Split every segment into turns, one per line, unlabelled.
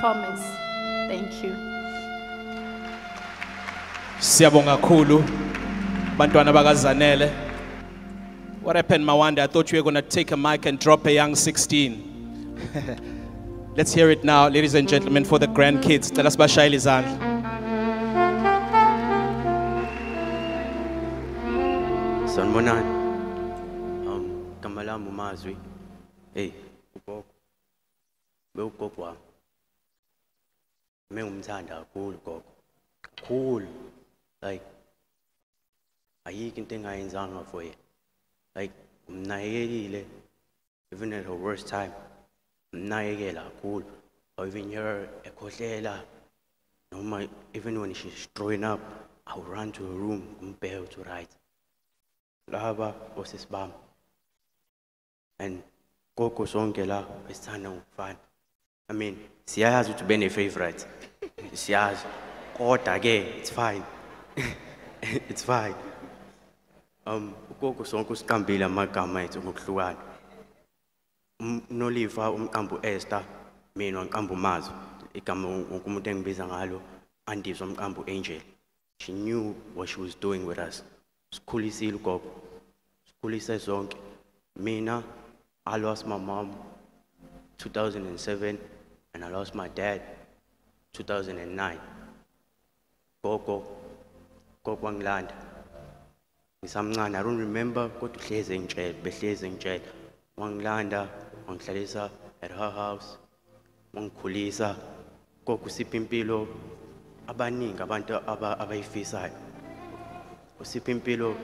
promise. Thank you.
Siyabonga kakhulu bantwana bakaZanele. What happened, Mawanda? I thought you were going to take a mic and drop a young 16. Let's hear it now, ladies and gentlemen, for the grandkids. Tell us about Shaili Zandla.
Sanibonani. Igama lami uMazwi. Hey, ugogo. Bewugogo wami. Ngumthanda kakhulu gogo. Kakhulu. Like ayikho into engayenzanga for you. Like umnakekile even at her worst time. Umnakekela kakhulu. Or even her ekhohlela. Noma even when she's throwing up, I'll run to her room umbheke to right. Laba osisibam. And gogo sonke la besithanda ngokufana. I mean, siyazi ukuthi bene favorite. Siyazi. Kodwa ke it's fine. It's fine. Gogo sonke usiqambile amagama ethu ngokuhlukana. Noliva umqambu Esther, mina umqambu Mazwi. Igama umuntu engibiza ngalo andizwa umqambu Angel. She knew what she was doing with us. Sikhulisile ugogo. Sikhulise zonke. Mina I lost my mom 2007 and I lost my dad 2009. Gogo wangilanda. Ngisamncane, I don't remember kodwa uhlezi ngitshela, behlezi ngitshela. Wangilanda, wangihlalisa at her house. Wangikhulisa. Gogo usipha impilo abaningi abantu abayifisayo. Usipha impilo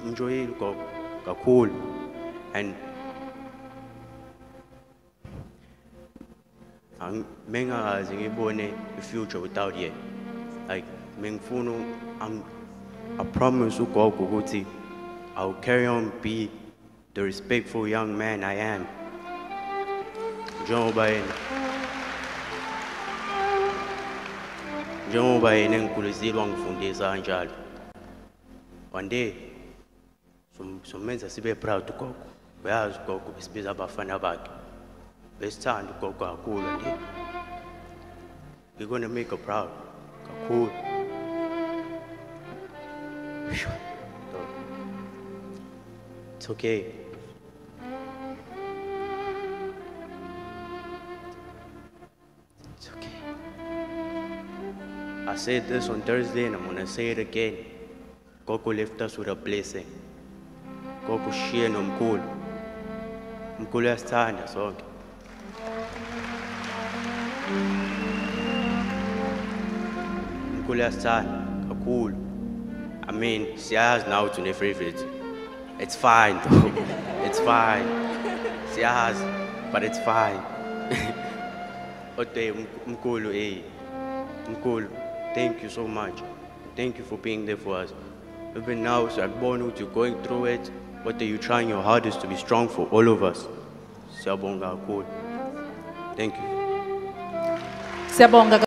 enjoyile gogo kakhulu. And mengazi ngibone the future without you. Like mengifuna I promise ugogo ukuthi I'll carry on be the respectful young man I am. Njengoba yena ngikhulisile wangifundisa kanjalo. One day somenza sibe proud ugogo. Uyazi ugogo besibiza abafana bakhe. Besithanda ugogo kakhulu nje. We're going to make her proud. Kakhulu. It's okay. It's okay. I said this on Thursday and I'm going to say it again. Gogo left us with a blessing. Gogo shiye nomkhulu. Umkhulu uyasithanda sonke. Umkhulu uyasithanda kakhulu. I mean, siyazi now to favorite. It's fine though. It's fine. Siyazi, but it's fine. Ote umkhulu Umkhulu, thank you so much. Thank you for being there for us. Even now, so you're going through it, but you're trying your hardest to be strong for all of us. Siyabonga kakhulu. Thank you.
Siyabonga.